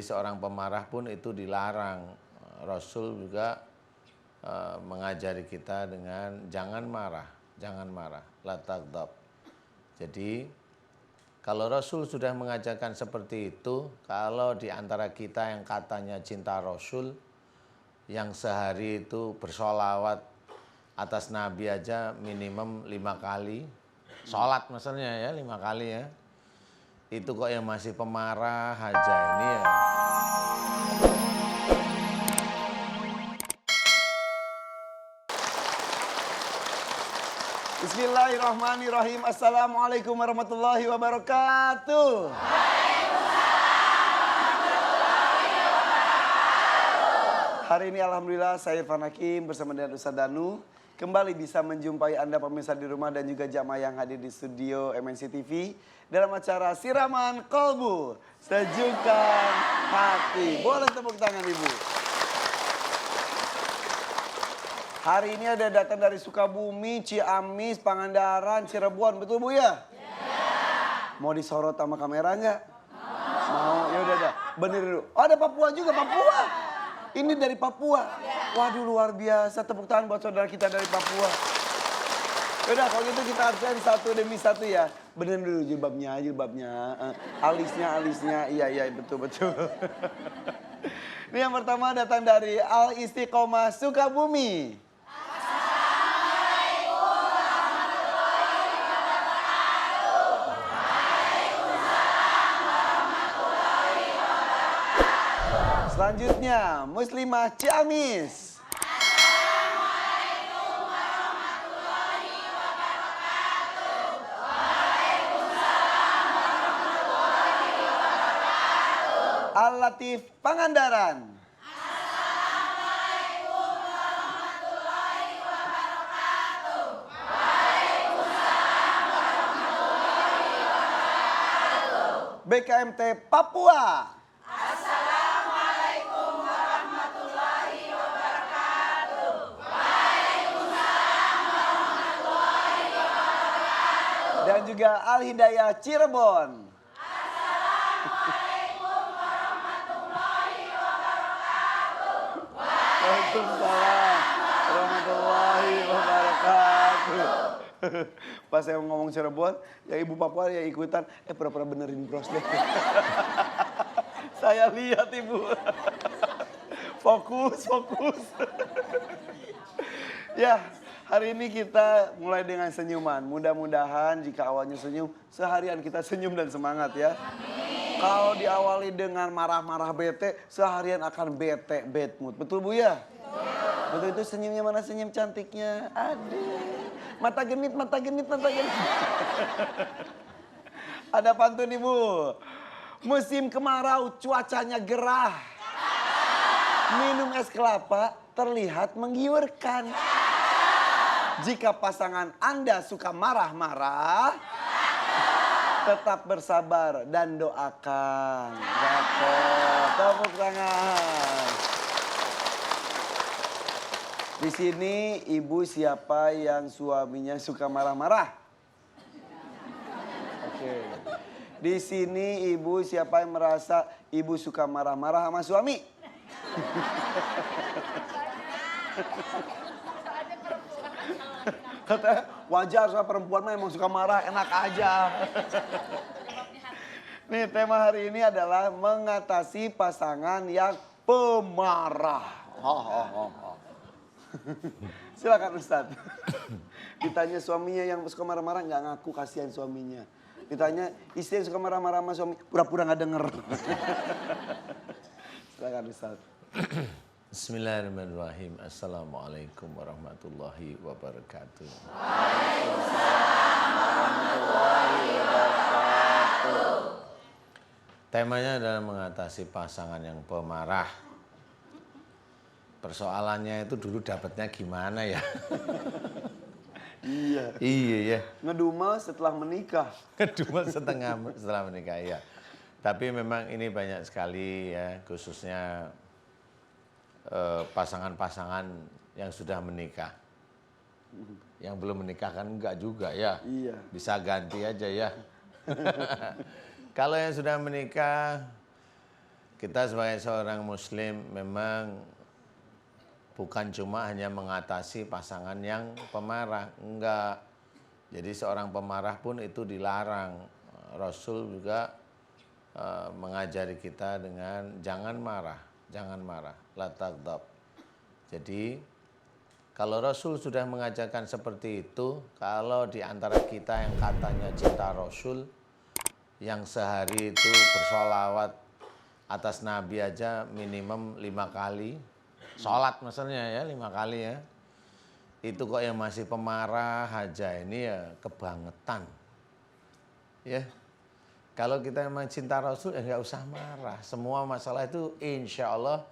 seorang pemarah pun itu dilarang. Rasul juga mengajari kita dengan jangan marah, la taghdab. Jadi kalau Rasul sudah mengajarkan seperti itu, kalau di antara kita yang katanya cinta Rasul, yang sehari itu bersolawat atas Nabi aja minimum 5 kali, sholat maksudnya ya 5 kali ya, itu kok yang masih pemarah aja ini ya. Bismillahirrahmanirrahim. Assalamualaikum warahmatullahi wabarakatuh. Hari ini alhamdulillah saya Irfan Hakim bersama dengan Ustaz Danu kembali bisa menjumpai Anda pemirsa di rumah dan juga jamaah yang hadir di studio MNC TV dalam acara Siraman Kolbu, Sejukkan Hati. Boleh tepuk tangan Ibu. Hari ini ada datang dari Sukabumi, Ciamis, Pangandaran, Cirebon, betul Bu ya? Iya. Mau disorot sama kamera nggak? Mau, ya udah. Bener dulu. Oh, ada Papua juga, Papua. Ini dari Papua. Waduh luar biasa, tepuk tangan buat saudara kita dari Papua. Udah kalau gitu kita absen satu demi satu ya. Bener dulu jilbabnya. Alisnya, iya betul. Ini yang pertama datang dari Al Istiqomah Sukabumi. Selanjutnya, Muslimah Ciamis. Assalamualaikum warahmatullahi wabarakatuh. Waalaikumsalam warahmatullahi wabarakatuh. Al-Latif Pangandaran. Assalamualaikum warahmatullahi wabarakatuh. Waalaikumsalam warahmatullahi wabarakatuh. BKMT Papua. Dan juga Al-Hidayah Cirebon. Assalamualaikum warahmatullahi wabarakatuh. Waalaikumsalam warahmatullahi wabarakatuh. Pas saya ngomong Cirebon, yang Ibu Papua ya ikutan, pura-pura benerin bros deh. Saya lihat Ibu. Fokus. Ya. Hari ini kita mulai dengan senyuman. Mudah-mudahan jika awalnya senyum, seharian kita senyum dan semangat ya. Amin. Kalau diawali dengan marah-marah bete, seharian akan bete, bad mood. Betul Bu ya? Betul itu senyumnya mana senyum cantiknya? Aduh. Mata genit. Ada pantun Ibu. Musim kemarau cuacanya gerah. Minum es kelapa terlihat menggiurkan. Jika pasangan Anda suka marah-marah, tetap bersabar dan doakan. Tepuk tangan. Di sini ibu siapa yang suaminya suka marah-marah? Oke. Di sini ibu siapa yang merasa ibu suka marah-marah sama suami? Kata wajar soal perempuan mah emang suka marah, enak aja. Nih tema hari ini adalah mengatasi pasangan yang pemarah. Silakan Ustadz. Ditanya suaminya yang suka marah-marah nggak ngaku, kasihan suaminya. Ditanya istri yang suka marah-marah sama suami, pura-pura nggak denger. Silakan Ustadz. Bismillahirrahmanirrahim. Assalamualaikum warahmatullahi wabarakatuh. Waalaikumsalam warahmatullahi wabarakatuh. Temanya adalah mengatasi pasangan yang pemarah. Persoalannya itu dulu dapatnya gimana ya? Iya ya. Ngedumel setelah menikah. Kedua setelah menikah ya. Tapi memang ini banyak sekali ya, khususnya pasangan-pasangan yang sudah menikah. Yang belum menikah kan enggak juga ya. Iya. Bisa ganti aja ya. Kalau yang sudah menikah, kita sebagai seorang muslim memang bukan cuma hanya mengatasi pasangan yang pemarah, enggak. Jadi seorang pemarah pun itu dilarang. Rasul juga mengajari kita dengan jangan marah, la taghdab. Jadi kalau Rasul sudah mengajarkan seperti itu, kalau di antara kita yang katanya cinta Rasul, yang sehari itu bersolawat atas Nabi aja minimum 5 kali, sholat maksudnya ya 5 kali ya, itu kok yang masih pemarah aja, ini ya kebangetan. Ya, kalau kita memang cinta Rasul ya nggak usah marah. Semua masalah itu insya Allah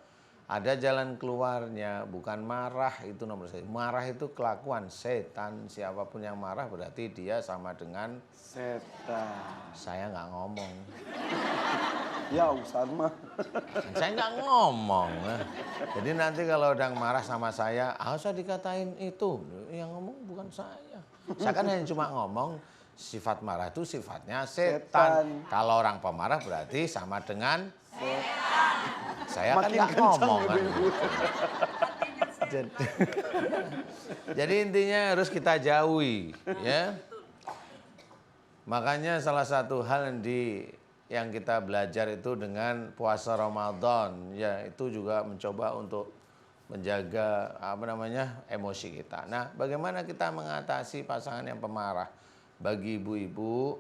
ada jalan keluarnya, bukan marah itu nomor satu. Marah itu kelakuan setan, siapapun yang marah berarti dia sama dengan setan. Saya nggak ngomong. Ya Ustaz mah. Saya nggak ngomong. Jadi nanti kalau udah marah sama saya, usah dikatain itu. Yang ngomong bukan saya. Saya kan hanya cuma ngomong sifat marah itu sifatnya setan. Kalau orang pemarah berarti sama dengan setan. Saya kan nggak ngomong kan. Jadi intinya harus kita jauhi, ya. Makanya salah satu hal yang kita belajar itu dengan puasa Ramadan, ya itu juga mencoba untuk menjaga emosi kita. Nah, bagaimana kita mengatasi pasangan yang pemarah? Bagi ibu-ibu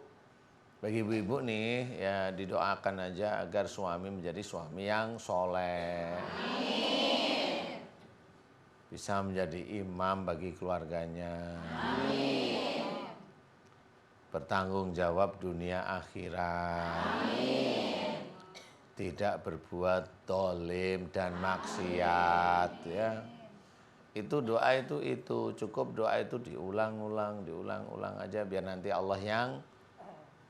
nih ya didoakan aja agar suami menjadi suami yang soleh. Amin. Bisa menjadi imam bagi keluarganya. Amin. Bertanggung jawab dunia akhirat. Amin. Tidak berbuat dolim dan maksiat ya. Itu doa itu cukup doa itu diulang-ulang aja biar nanti Allah yang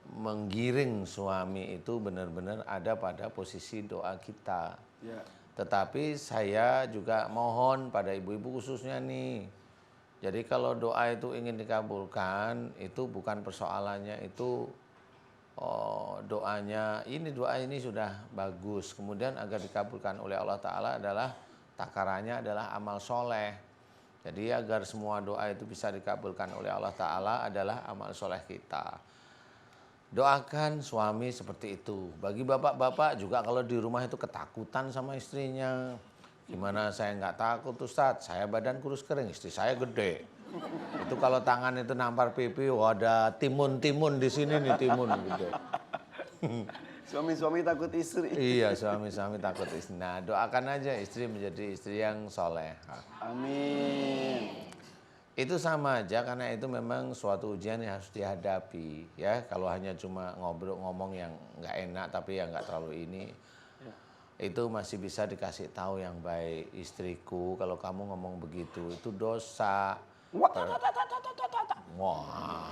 menggiring suami itu benar-benar ada pada posisi doa kita. Ya. Tetapi saya juga mohon pada ibu-ibu khususnya nih. Jadi kalau doa itu ingin dikabulkan, itu bukan persoalannya itu doa ini sudah bagus. Kemudian agar dikabulkan oleh Allah Ta'ala adalah takarannya adalah amal soleh. Jadi agar semua doa itu bisa dikabulkan oleh Allah Ta'ala adalah amal soleh kita. Doakan suami seperti itu. Bagi bapak-bapak juga kalau di rumah itu ketakutan sama istrinya. Gimana saya nggak takut Ustadz, saya badan kurus kering, istri saya gede. Itu kalau tangan itu nampar pipi, ada timun-timun di sini nih, timun gede. Suami-suami takut istri. Iya, suami-suami takut istri. Nah, doakan aja istri menjadi istri yang soleh. Amin. Itu sama aja karena itu memang suatu ujian yang harus dihadapi ya. Kalau hanya cuma ngomong yang nggak enak tapi yang nggak terlalu ini, itu masih bisa dikasih tahu yang baik. Istriku, kalau kamu ngomong begitu itu dosa. Wah.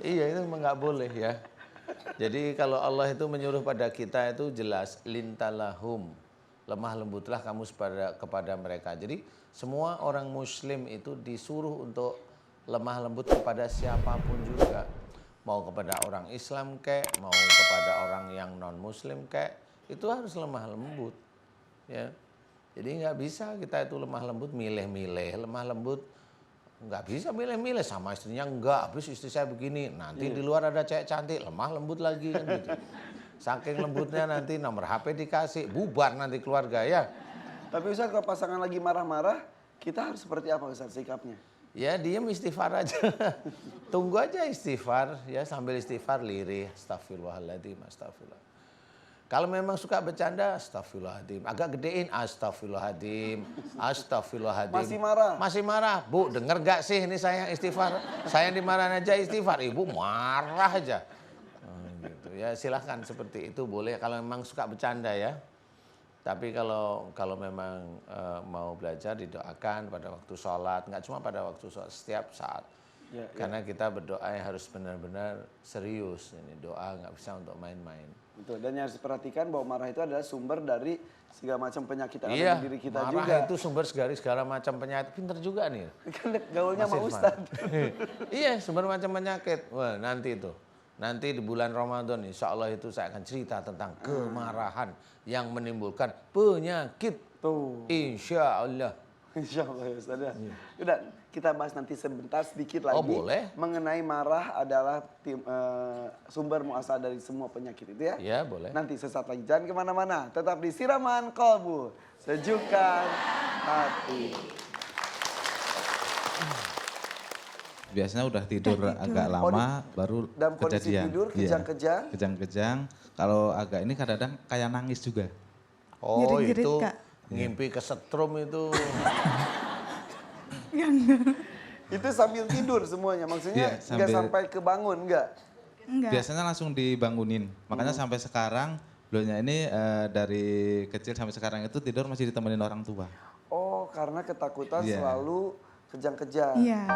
Iya, itu memang nggak boleh ya. Jadi kalau Allah itu menyuruh pada kita itu jelas lintalahum, lemah lembutlah kamu kepada mereka. Jadi semua orang muslim itu disuruh untuk lemah lembut kepada siapapun juga. Mau kepada orang Islam kek, mau kepada orang yang non muslim kek, itu harus lemah lembut. Ya. Jadi nggak bisa kita itu lemah lembut milih-milih, lemah lembut nggak bisa milih-milih sama istrinya enggak, habis istri saya begini, nanti di luar ada cewek cantik, lemah lembut lagi kan gitu. Saking lembutnya nanti nomor HP dikasih, bubar nanti keluarga ya. Tapi Ustaz kalau pasangan lagi marah-marah, kita harus seperti apa Ustaz sikapnya? Ya diem istighfar aja. Tunggu aja istighfar ya, sambil istighfar lirih, astagfirullahaladzim, astagfirullah. Kalau memang suka bercanda, astagfirullahaladzim. Agak gedein, astagfirullahaladzim, astagfirullahaladzim. Masih marah? Masih marah. Bu, denger gak sih ini saya istighfar? Saya dimarahin aja istighfar. Ibu marah aja. Gitu. Ya silahkan seperti itu boleh kalau memang suka bercanda ya. Tapi kalau memang mau belajar didoakan pada waktu sholat. Nggak cuma pada waktu sholat, setiap saat. Ya, karena kita berdoa yang harus benar-benar serius. Ini doa nggak bisa untuk main-main. Betul, dan yang harus diperhatikan bahwa marah itu adalah sumber dari segala macam penyakit yang iya, ada di diri kita marah juga. Marah itu sumber segala macam penyakit. Pinter juga nih. Kan gaulnya sama Ustadz. Iya, sumber macam penyakit. Wah, nanti itu. Nanti di bulan Ramadan insya Allah itu saya akan cerita tentang kemarahan yang menimbulkan penyakit. Tuh. Insya Allah. Insya Allah ya Ustaz ya. Udah kita bahas nanti sebentar sedikit lagi. Oh, boleh. Mengenai marah adalah sumber muasal dari semua penyakit itu ya. Ya boleh. Nanti sesaat lagi jangan kemana-mana. Tetap di Siraman Kolbu. Sejukkan hati. Biasanya udah tidur agak lama baru Dalam kondisi kejadian. tidur Iya, kejang-kejang. Kejang-kejang. Kalau agak ini kadang-kadang kayak nangis juga. Oh Jerit-jerit, itu Kak. ngimpi kesetrum itu. Itu sambil tidur semuanya. Maksudnya Iya, nggak sambil- sampai kebangun enggak? Enggak. Biasanya langsung dibangunin. Makanya sampai sekarang beliaunya ini dari kecil sampai sekarang itu tidur masih ditemenin orang tua. Oh, karena ketakutan Iya. selalu kejang-kejang. Iya.